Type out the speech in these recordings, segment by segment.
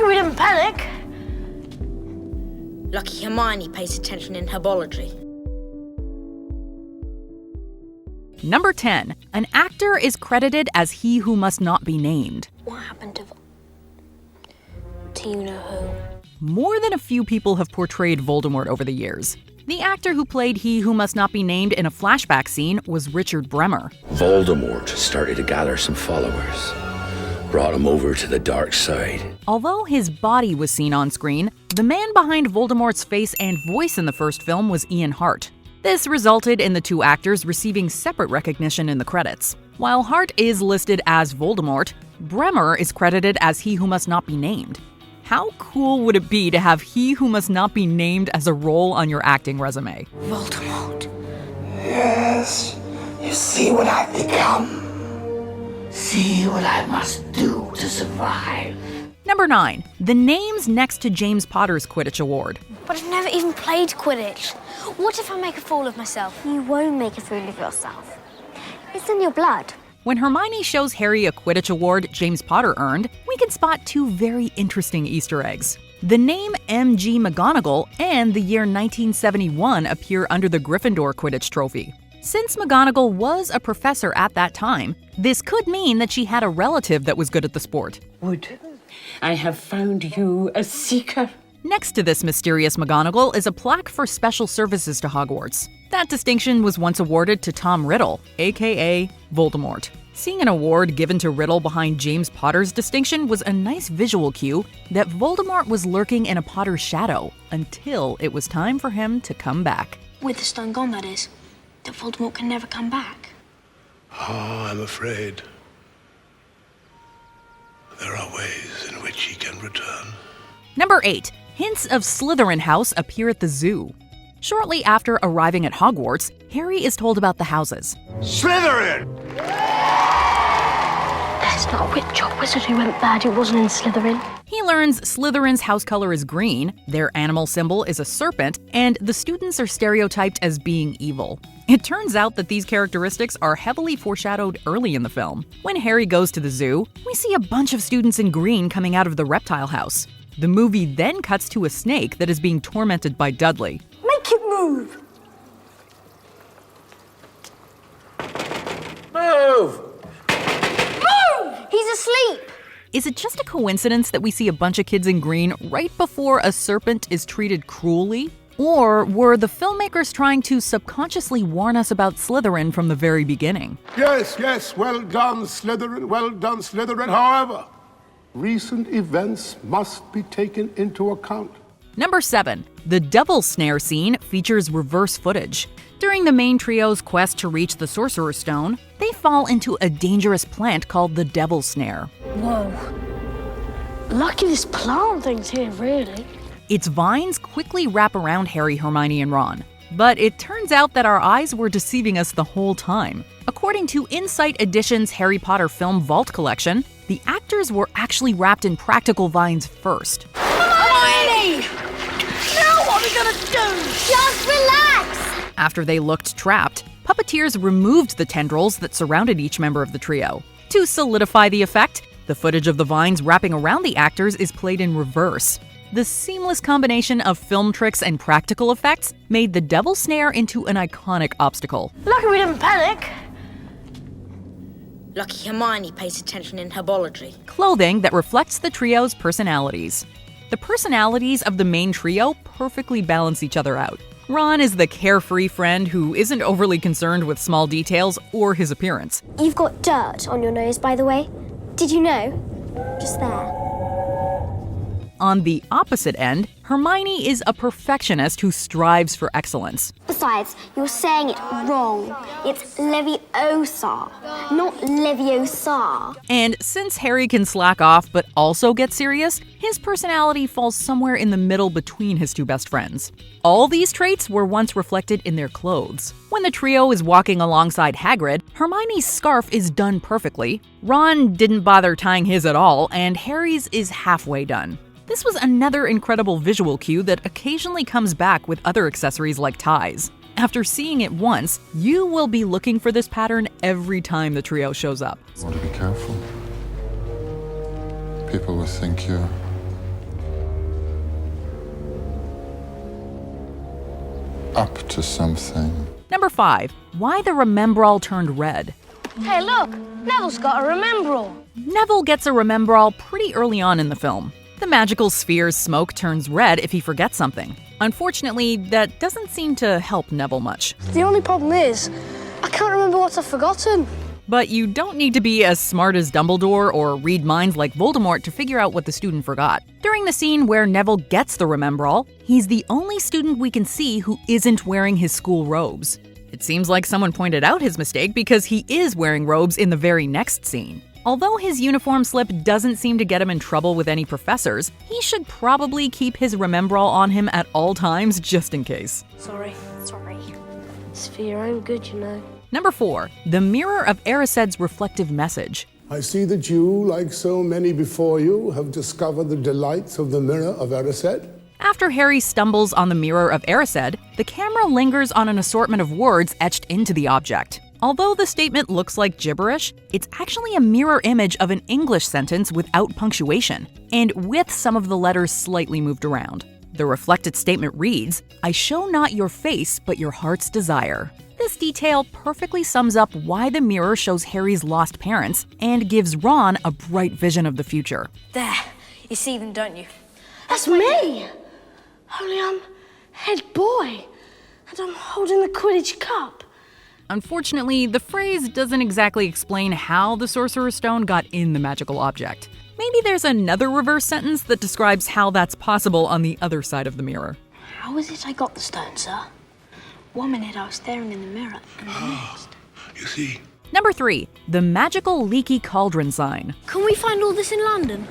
Lucky we didn't panic. Lucky Hermione pays attention in herbology. Number 10. An actor is credited as he who must not be named. What happened to you know who? More than a few people have portrayed Voldemort over the years. The actor who played He Who Must Not Be Named in a flashback scene was Richard Bremer. Voldemort started to gather some followers, brought him over to the dark side. Although his body was seen on screen, the man behind Voldemort's face and voice in the first film was Ian Hart. This resulted in the two actors receiving separate recognition in the credits. While Hart is listed as Voldemort, Bremer is credited as He Who Must Not Be Named. How cool would it be to have He Who Must Not Be Named as a role on your acting resume? Voldemort. Yes, you see what I've become. See what I must do to survive. Number 9. The names next to James Potter's Quidditch award. But I've never even played Quidditch. What if I make a fool of myself? You won't make a fool of yourself. It's in your blood. When Hermione shows Harry a Quidditch award James Potter earned, we can spot two very interesting Easter eggs. The name M.G. McGonagall and the year 1971 appear under the Gryffindor Quidditch trophy. Since McGonagall was a professor at that time, this could mean that she had a relative that was good at the sport. Wood, I have found you a seeker. Next to this mysterious McGonagall is a plaque for special services to Hogwarts. That distinction was once awarded to Tom Riddle, aka Voldemort. Seeing an award given to Riddle behind James Potter's distinction was a nice visual cue that Voldemort was lurking in a Potter's shadow until it was time for him to come back. With the stone gone, that is. That Voldemort can never come back. Oh, I'm afraid there are ways in which he can return. Number 8. Hints of Slytherin House appear at the zoo. Shortly after arriving at Hogwarts, Harry is told about the houses. Slytherin! There's not a witch or wizard who went bad who wasn't in Slytherin. He learns Slytherin's house color is green, their animal symbol is a serpent, and the students are stereotyped as being evil. It turns out that these characteristics are heavily foreshadowed early in the film. When Harry goes to the zoo, we see a bunch of students in green coming out of the reptile house. The movie then cuts to a snake that is being tormented by Dudley. Make it move! Move! Move! He's asleep! Is it just a coincidence that we see a bunch of kids in green right before a serpent is treated cruelly? Or were the filmmakers trying to subconsciously warn us about Slytherin from the very beginning? Yes, well done, Slytherin. However, recent events must be taken into account. Number 7. The Devil's Snare scene features reverse footage. During the main trio's quest to reach the Sorcerer's Stone, they fall into a dangerous plant called the Devil's Snare. Whoa. Lucky this plant thing's here, really. Its vines quickly wrap around Harry, Hermione, and Ron. But it turns out that our eyes were deceiving us the whole time. According to Insight Edition's Harry Potter film Vault collection, the actors were actually wrapped in practical vines first. Hermione! Now what are we gonna do? Just relax! After they looked trapped, puppeteers removed the tendrils that surrounded each member of the trio. To solidify the effect, the footage of the vines wrapping around the actors is played in reverse. The seamless combination of film tricks and practical effects made the Devil's Snare into an iconic obstacle. Lucky we didn't panic. Lucky Hermione pays attention in herbology. Clothing that reflects the trio's personalities. The personalities of the main trio perfectly balance each other out. Ron is the carefree friend who isn't overly concerned with small details or his appearance. You've got dirt on your nose, by the way. Did you know? Just there. On the opposite end, Hermione is a perfectionist who strives for excellence. Besides, you're saying it wrong. It's Leviosa, not Leviosa. And since Harry can slack off but also get serious, his personality falls somewhere in the middle between his two best friends. All these traits were once reflected in their clothes. When the trio is walking alongside Hagrid, Hermione's scarf is done perfectly, Ron didn't bother tying his at all, and Harry's is halfway done. This was another incredible visual cue that occasionally comes back with other accessories like ties. After seeing it once, you will be looking for this pattern every time the trio shows up. You want to be careful. People will think you're up to something. Number 5. Why the Remembrall turned red. Hey, look, Neville's got a Remembrall. Neville gets a Remembrall pretty early on in the film. The magical sphere's smoke turns red if he forgets something. Unfortunately, that doesn't seem to help Neville much. The only problem is, I can't remember what I've forgotten. But you don't need to be as smart as Dumbledore or read minds like Voldemort to figure out what the student forgot. During the scene where Neville gets the Remembrall, he's the only student we can see who isn't wearing his school robes. It seems like someone pointed out his mistake because he is wearing robes in the very next scene. Although his uniform slip doesn't seem to get him in trouble with any professors, he should probably keep his Remembrall on him at all times just in case. Sorry. Sphere, I'm good, you know. Number 4. The Mirror of Erised's reflective message. I see that you, like so many before you, have discovered the delights of the Mirror of Erised. After Harry stumbles on the Mirror of Erised, the camera lingers on an assortment of words etched into the object. Although the statement looks like gibberish, it's actually a mirror image of an English sentence without punctuation, and with some of the letters slightly moved around. The reflected statement reads, "I show not your face, but your heart's desire." This detail perfectly sums up why the mirror shows Harry's lost parents and gives Ron a bright vision of the future. There. You see them, don't you? That's me! Only I'm head boy, and I'm holding the Quidditch cup. Unfortunately, the phrase doesn't exactly explain how the Sorcerer's Stone got in the magical object. Maybe there's another reverse sentence that describes how that's possible on the other side of the mirror. How is it I got the stone, sir? 1 minute I was staring in the mirror, and the next. You see? Number 3. The magical leaky cauldron sign. Can we find all this in London?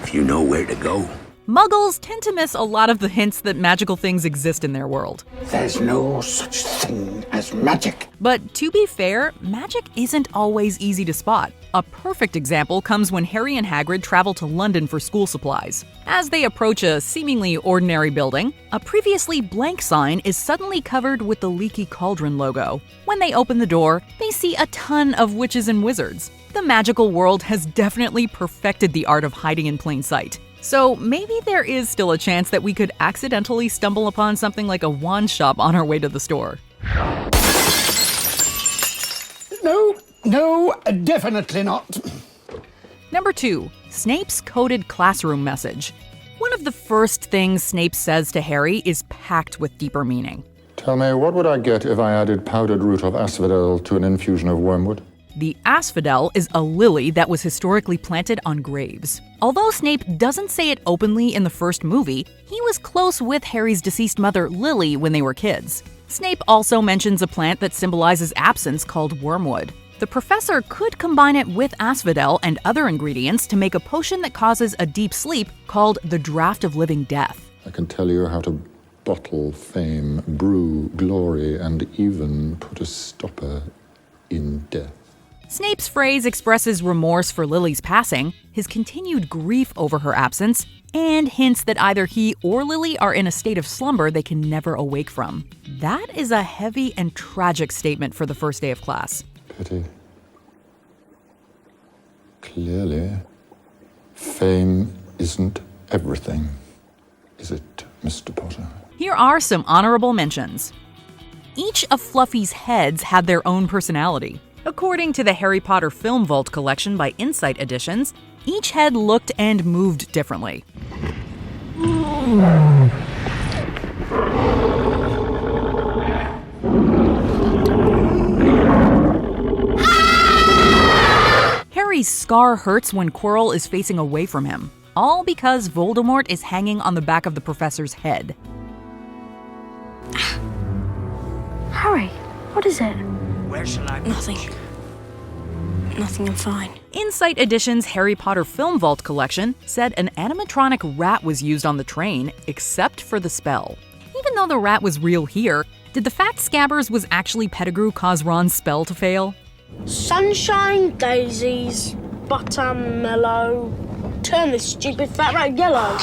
If you know where to go. Muggles tend to miss a lot of the hints that magical things exist in their world. There's no such thing as magic. But to be fair, magic isn't always easy to spot. A perfect example comes when Harry and Hagrid travel to London for school supplies. As they approach a seemingly ordinary building, a previously blank sign is suddenly covered with the Leaky Cauldron logo. When they open the door, they see a ton of witches and wizards. The magical world has definitely perfected the art of hiding in plain sight. So maybe there is still a chance that we could accidentally stumble upon something like a wand shop on our way to the store. No, definitely not. Number 2. Snape's coded classroom message. One of the first things Snape says to Harry is packed with deeper meaning. Tell me, what would I get if I added powdered root of asphodel to an infusion of wormwood? The asphodel is a lily that was historically planted on graves. Although Snape doesn't say it openly in the first movie, he was close with Harry's deceased mother, Lily, when they were kids. Snape also mentions a plant that symbolizes absence called wormwood. The professor could combine it with asphodel and other ingredients to make a potion that causes a deep sleep called the Draught of Living Death. I can tell you how to bottle fame, brew glory, and even put a stopper in death. Snape's phrase expresses remorse for Lily's passing, his continued grief over her absence, and hints that either he or Lily are in a state of slumber they can never awake from. That is a heavy and tragic statement for the first day of class. Pity. Clearly, fame isn't everything, is it, Mr. Potter? Here are some honorable mentions. Each of Fluffy's heads had their own personality. According to the Harry Potter Film Vault collection by Insight Editions, each head looked and moved differently. Harry's scar hurts when Quirrell is facing away from him, all because Voldemort is hanging on the back of the professor's head. Harry, what is it? Where shall I Nothing, I'm fine. Insight Edition's Harry Potter Film Vault collection said an animatronic rat was used on the train, except for the spell. Even though the rat was real here, did the fact Scabbers was actually Pettigrew cause Ron's spell to fail? Sunshine, daisies, buttermellow. Turn this stupid fat rat yellow.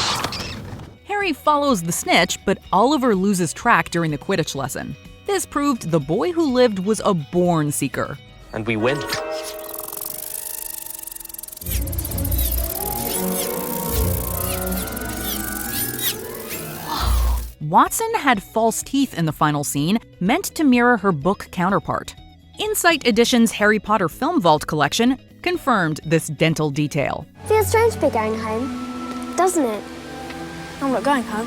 Harry follows the snitch, but Oliver loses track during the Quidditch lesson. This proved the boy who lived was a born seeker. And we win. Watson had false teeth in the final scene, meant to mirror her book counterpart. Insight Edition's Harry Potter Film Vault collection confirmed this dental detail. Feels strange to be going home, doesn't it? I'm not going home.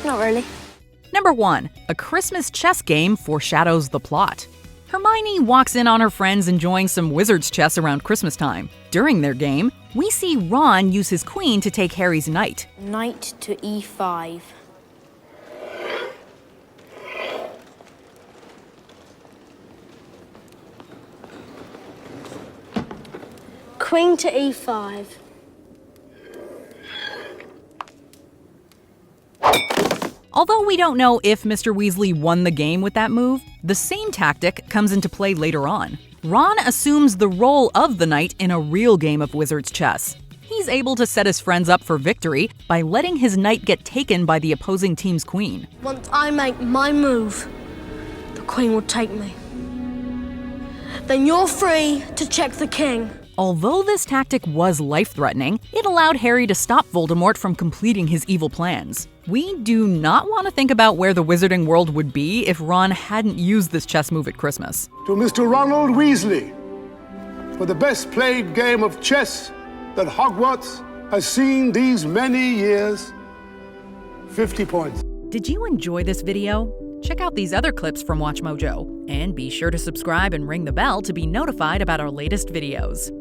Not really. Number 1. A Christmas chess game foreshadows the plot. Hermione walks in on her friends enjoying some wizard's chess around Christmas time. During their game, we see Ron use his queen to take Harry's knight. Knight to e5. Queen to e5. Although we don't know if Mr. Weasley won the game with that move, the same tactic comes into play later on. Ron assumes the role of the knight in a real game of wizard's chess. He's able to set his friends up for victory by letting his knight get taken by the opposing team's queen. Once I make my move, the queen will take me. Then you're free to check the king. Although this tactic was life-threatening, it allowed Harry to stop Voldemort from completing his evil plans. We do not want to think about where the wizarding world would be if Ron hadn't used this chess move at Christmas. To Mr. Ronald Weasley, for the best played game of chess that Hogwarts has seen these many years, 50 points. Did you enjoy this video? Check out these other clips from WatchMojo, and be sure to subscribe and ring the bell to be notified about our latest videos.